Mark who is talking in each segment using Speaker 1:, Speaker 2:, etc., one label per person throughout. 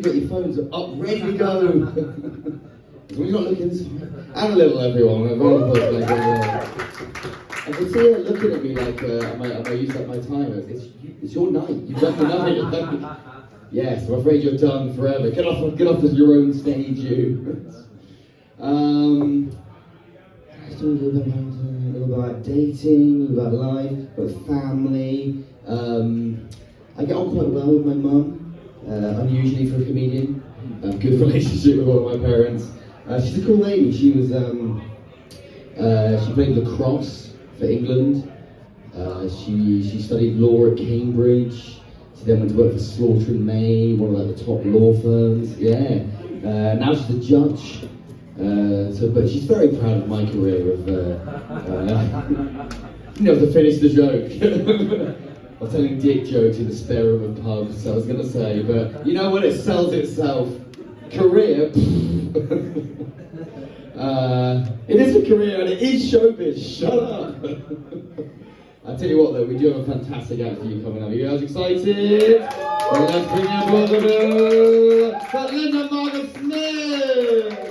Speaker 1: got your phones up, ready to go. So we're not looking, and a little everyone, a round of applause, like, I can see her looking at me like, am I used up my time? It's your night, you've done the night. Yes, I'm afraid you're done forever. Get off your own stage, you. I just talk a little bit about dating, a little about life, about family. I get on quite well with my mum, unusually for a comedian. Good relationship with one of my parents. She's a cool lady. She was, she played lacrosse for England. She studied law at Cambridge. She then went to work for Slaughter and May, one of like the top law firms. Yeah. Now she's a judge. But she's very proud of my career of, to finish the joke. I was telling dick jokes in the spare room of pubs, I was going to say, but you know what, it sells itself. Career, it is a career and it is showbiz, shut up. I'll tell you what though, we do have a fantastic act for you coming up. Are you guys excited? Well, let's bring up welcome to Linda Margaret Smith.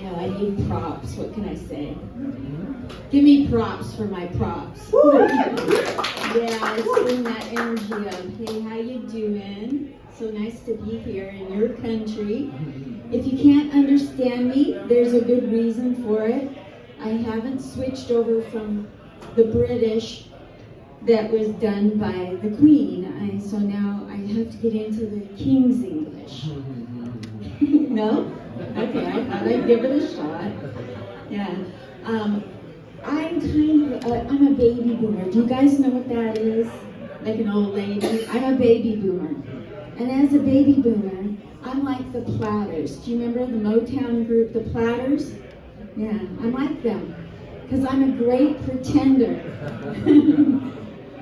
Speaker 2: I need props, what can I say? Give me props for my props. Yeah, I bring that energy of, hey, how you doing? So nice to be here in your country. If you can't understand me, there's a good reason for it. I haven't switched over from the British that was done by the Queen. So now I have to get into the King's English. No? Okay, I thought I'd give it a shot. Yeah. I'm a baby boomer. Do you guys know what that is? Like an old lady? I'm a baby boomer. And as a baby boomer, I'm like the Platters. Do you remember the Motown group, the Platters? Yeah, I'm like them. Because I'm a great pretender.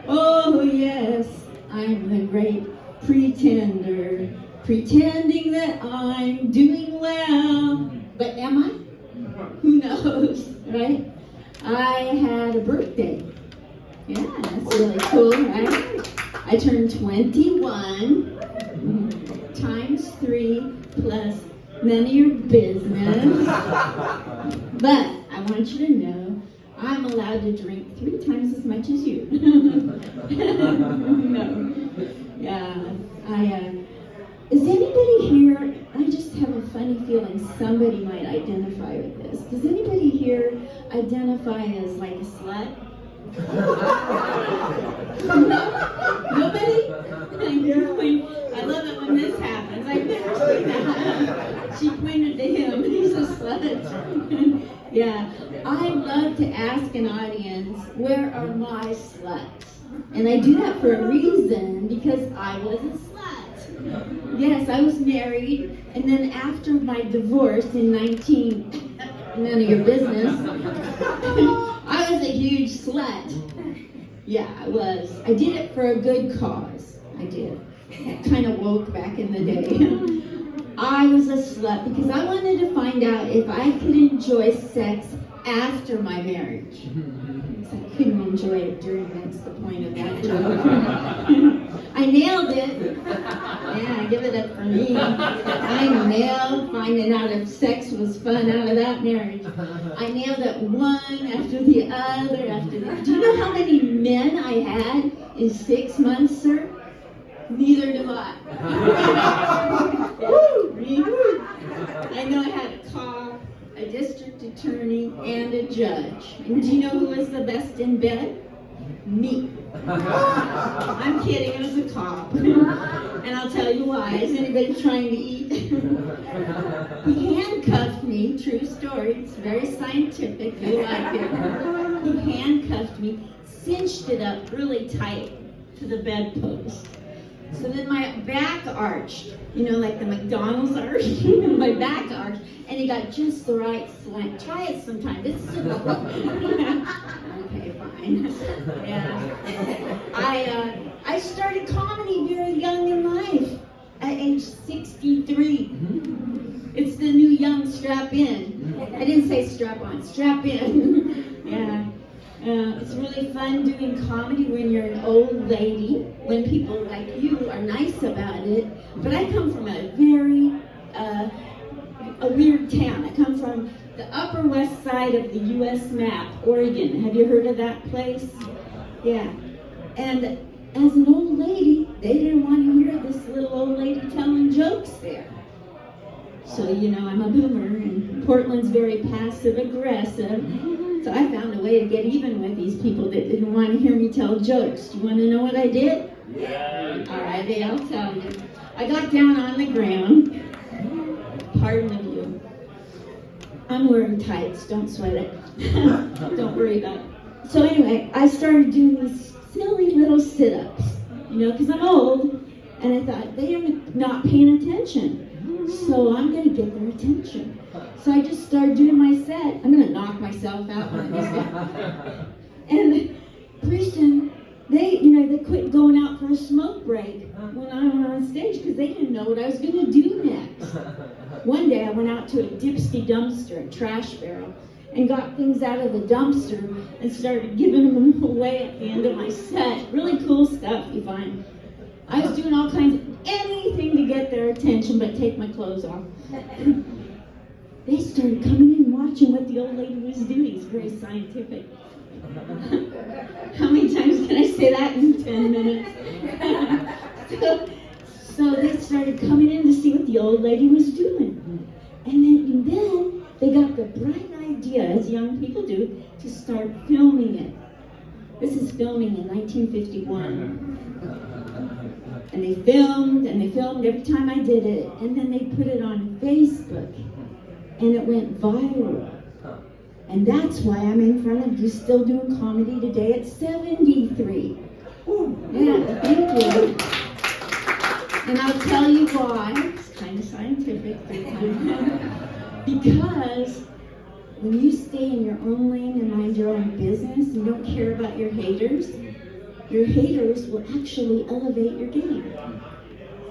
Speaker 2: Oh, yes, I'm the great pretender. Pretending that I'm doing well. But am I? Who knows, right? I had a birthday. Yeah, that's really cool, right? I turned 21 times 3 plus none of your business. But I want you to know I'm allowed to drink 3 times as much as you. No. Yeah, is anybody here, I just have a funny feeling somebody might identify with this. Does anybody here identify as like a slut? No? Nobody? I love it when this happens. I've never seen that. She pointed to him. He's a slut. Yeah. I love to ask an audience, where are my sluts? And I do that for a reason, because I was a slut. Yes, I was married, and then after my divorce in none of your business, I was a huge slut. Yeah, I was. I did it for a good cause. I did. That kind of woke back in the day. I was a slut because I wanted to find out if I could enjoy sex after my marriage. I couldn't enjoy it during, that's the point of that joke. I nailed it. Yeah, give it up for me. I nailed finding out if sex was fun out of that marriage. I nailed it one after the other after the. Do you know how many men I had in 6 months, sir? Neither do I. I know I had a cop, a district attorney, and a judge. And do you know who was the best in bed? Me. I'm kidding, it was a cop. And I'll tell you why. Is anybody trying to eat? He handcuffed me, true story, it's very scientific, you like it. He handcuffed me, cinched it up really tight to the bedpost. So then my back arched, like the McDonald's arch, my back arched, and he got just the right slant. Try it sometime. This is okay, fine. Yeah. I started comedy very young in life, at age 63. It's the new young strap in. I didn't say strap on, strap in. Yeah. It's really fun doing comedy when you're an old lady, when people like you are nice about it. But I come from a very a weird town. I come from the upper west side of the U.S. map, Oregon. Have you heard of that place? Yeah. And as an old lady, they didn't want to hear this little old lady telling jokes there. So, you know, I'm a boomer, and Portland's very passive-aggressive. So I found a way to get even with these people that didn't want to hear me tell jokes. Do you want to know what I did?
Speaker 3: Yeah.
Speaker 2: All right, I'll tell you. I got down on the ground. Pardon the view. I'm wearing tights. Don't sweat it. Don't worry about it. So anyway, I started doing these silly little sit-ups, you know, because I'm old, and I thought they're not paying attention. So I'm going to get their attention. So I just started doing my set. I'm going to knock myself out when I do that. And pretty soon, they quit going out for a smoke break when I went on stage because they didn't know what I was going to do next. One day I went out to a Dipsy dumpster, a trash barrel, and got things out of the dumpster and started giving them away at the end of my set. Really cool stuff you find. I was doing all kinds of anything to get their attention but take my clothes off. They started coming in and watching what the old lady was doing. It's very scientific. How many times can I say that in 10 minutes? So they started coming in to see what the old lady was doing. And then they got the bright idea, as young people do, to start filming it. This is filming in 1951. And they filmed every time I did it. And then they put it on Facebook. And it went viral. And that's why I'm in front of you still doing comedy today at 73. Yeah, thank you. And I'll tell you why. It's kind of scientific. Because when you stay in your own lane and mind your own business and don't care about your haters will actually elevate your game.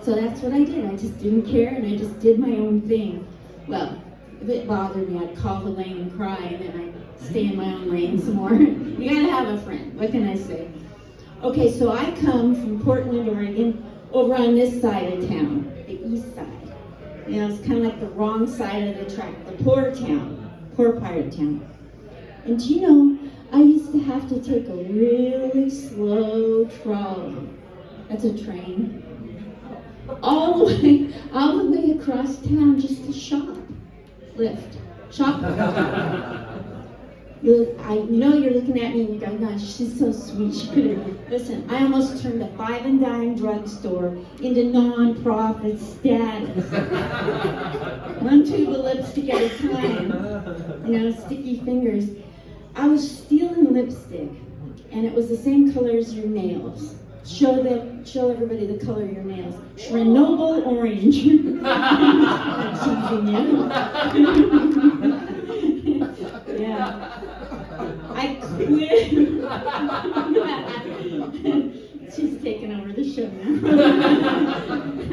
Speaker 2: So that's what I did. I just didn't care and I just did my own thing. Well, if it bothered me, I'd call the lane and cry, and then I'd stay in my own lane some more. You gotta have a friend. What can I say? Okay, so I come from Portland, Oregon, over on this side of town, the east side. You know, it's kind of like the wrong side of the track, the poor part of town. And do you know, I used to have to take a really slow trolley. That's a train. All the way across town just to shop. Lift. Shop. I know you're looking at me and you're going, gosh, she's so sweet. She could have. Listen, I almost turned a 5 and dime drugstore into non-profit status. One tube of lipstick at a time. You know, sticky fingers. I was stealing lipstick, and it was the same color as your nails. Show everybody the color of your nails. Chernobyl orange. I'm teasing you. Yeah. I quit. She's taking over the show now.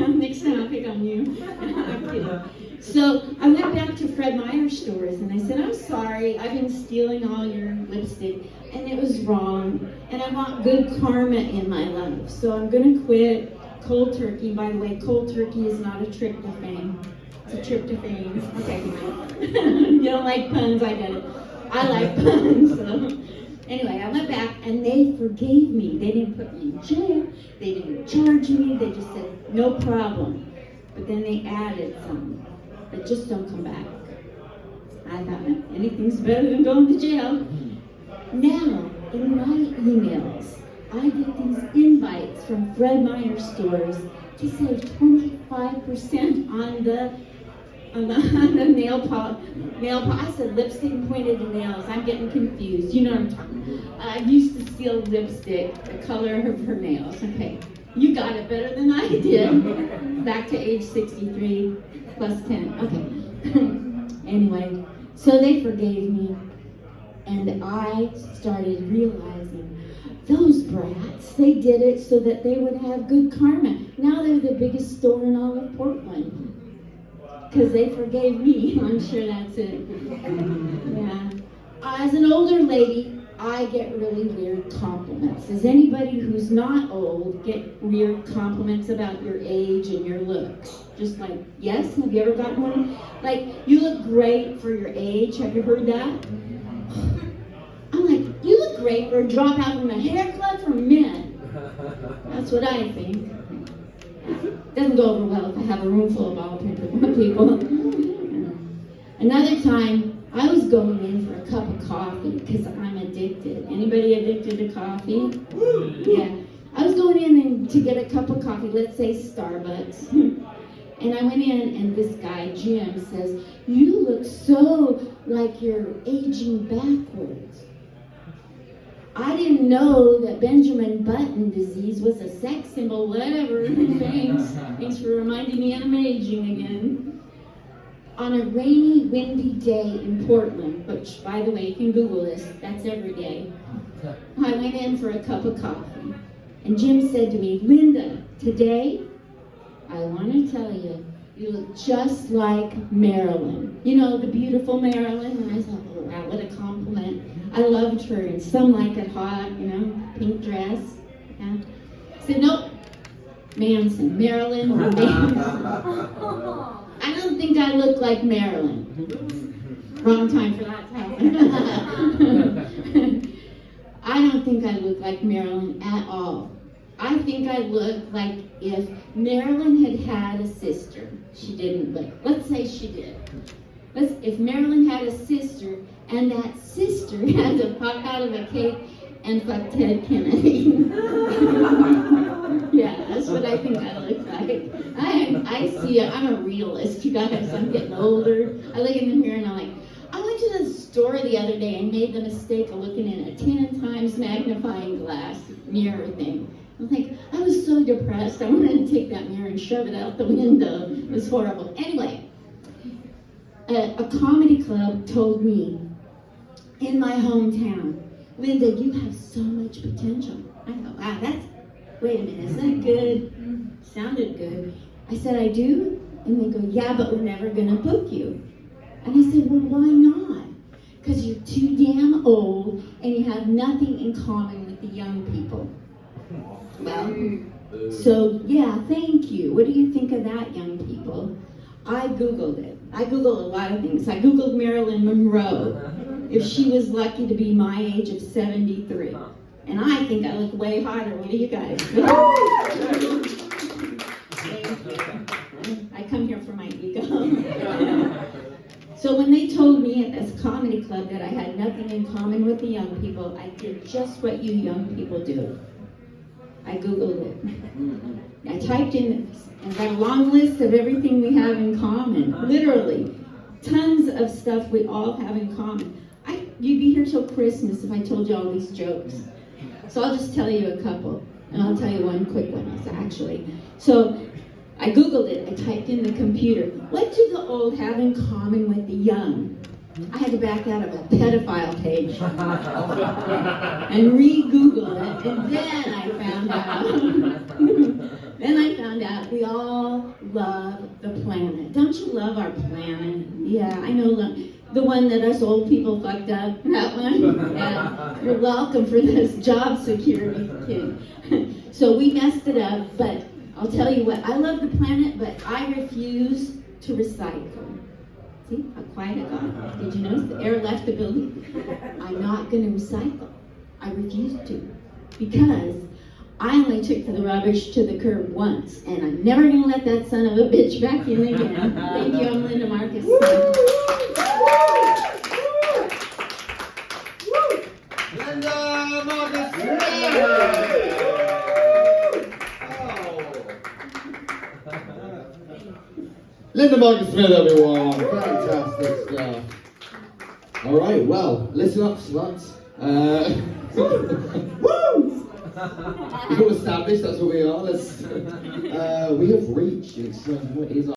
Speaker 2: Next time I'll pick on you. I'm kidding. So I went back to Fred Meyer stores and I said, I'm sorry, I've been stealing all your lipstick and it was wrong. And I want good karma in my life. So I'm going to quit cold turkey. By the way, cold turkey is not a trip to fame. It's a trip to fame. Okay. You don't like puns, I get it. I like puns. So. Anyway, I went back and they forgave me. They didn't put me in jail. They didn't charge me. They just said, no problem. But then they added something. But just don't come back. I thought anything's better than going to jail. Now, in my emails, I get these invites from Fred Meyer stores to save 25% on the nail polish. I said lipstick pointed to nails. I'm getting confused. You know what I'm talking about. I used to steal lipstick, the color of her nails. Okay, you got it better than I did. Back to age 63 plus 10. Okay. Anyway, so they forgave me, and I started realizing those brats, they did it so that they would have good karma. Now they're the biggest store in all of Portland. Because they forgave me. I'm sure that's it. Yeah. As an older lady, I get really weird compliments. Does anybody who's not old get weird compliments about your age and your looks? Just like, yes? Have you ever gotten one? Like, you look great for your age. Have you heard that? I'm like, you look great for a dropout from a hair club for men. That's what I think. Doesn't go over well if I have a room full of all people. Another time, I was going in for a cup of coffee because I'm addicted. Anybody addicted to coffee? Yeah. I was going in to get a cup of coffee, let's say Starbucks. And I went in and this guy, Jim, says, you look so like you're aging backwards. I didn't know that Benjamin Button disease was a sex symbol, whatever. Thanks for reminding me I'm aging again. On a rainy, windy day in Portland, which, by the way, you can Google this, that's every day, I went in for a cup of coffee. And Jim said to me, Linda, today, I want to tell you, you look just like Marilyn. You know, the beautiful Marilyn? And I thought, oh, wow, what a compliment. I loved her, and some like it hot, you know, pink dress. Yeah. I said, nope, Manson, Marilyn Manson. I don't think I look like Marilyn. Wrong time for that to happen. I don't think I look like Marilyn at all. I think I look like if Marilyn had had a sister. She didn't, but let's say she did. If Marilyn had a sister, and that sister had to pop out of a cake and fuck Ted Kennedy. Yeah, that's what I think I look like. I see it. I'm a realist, you guys. I'm getting older. I look in the mirror and I'm like, I went to the store the other day and made the mistake of looking in a 10 times magnifying glass mirror thing. I was like, I was so depressed. I wanted to take that mirror and shove it out the window. It was horrible. Anyway, a comedy club told me in my hometown, Linda, you have so much potential. I thought, wow, wait a minute, is that good? Sounded good. I said, I do? And they go, yeah, but we're never gonna book you. And I said, well, why not? Because you're too damn old and you have nothing in common with the young people. Well, so yeah, thank you. What do you think of that, young people? I Googled it. I Googled a lot of things. I Googled Marilyn Monroe, if she was lucky to be my age of 73. And I think I look way hotter. What do you guys think? I come here for my ego. So when they told me at this comedy club that I had nothing in common with the young people, I did just what you young people do. I Googled it. I typed in and got a long list of everything we have in common. Literally, tons of stuff we all have in common. You'd be here till Christmas if I told you all these jokes. So I'll just tell you a couple, and I'll tell you one quick one, actually. So I Googled it. I typed in the computer, what do the old have in common with the young? I had to back out of a pedophile page and re-Google it, and then I found out we all love the planet. Don't you love our planet? Yeah, I know the one that us old people fucked up, that one. Yeah, you're welcome for this job security kid. So we messed it up, but I'll tell you what, I love the planet, but I refuse to recycle. See how quiet I got? Did you notice the air left the building? I'm not going to recycle. I refuse to. Because I only took the rubbish to the curb once, and I'm never going to let that son of a bitch back in again. Thank you, I'm Linda Marcus.
Speaker 1: Linda Marcus! Linda Marcus Smith, everyone. Fantastic stuff. All right, well, listen up, sluts. Woo! We've all established that's what we are. We have reached. What is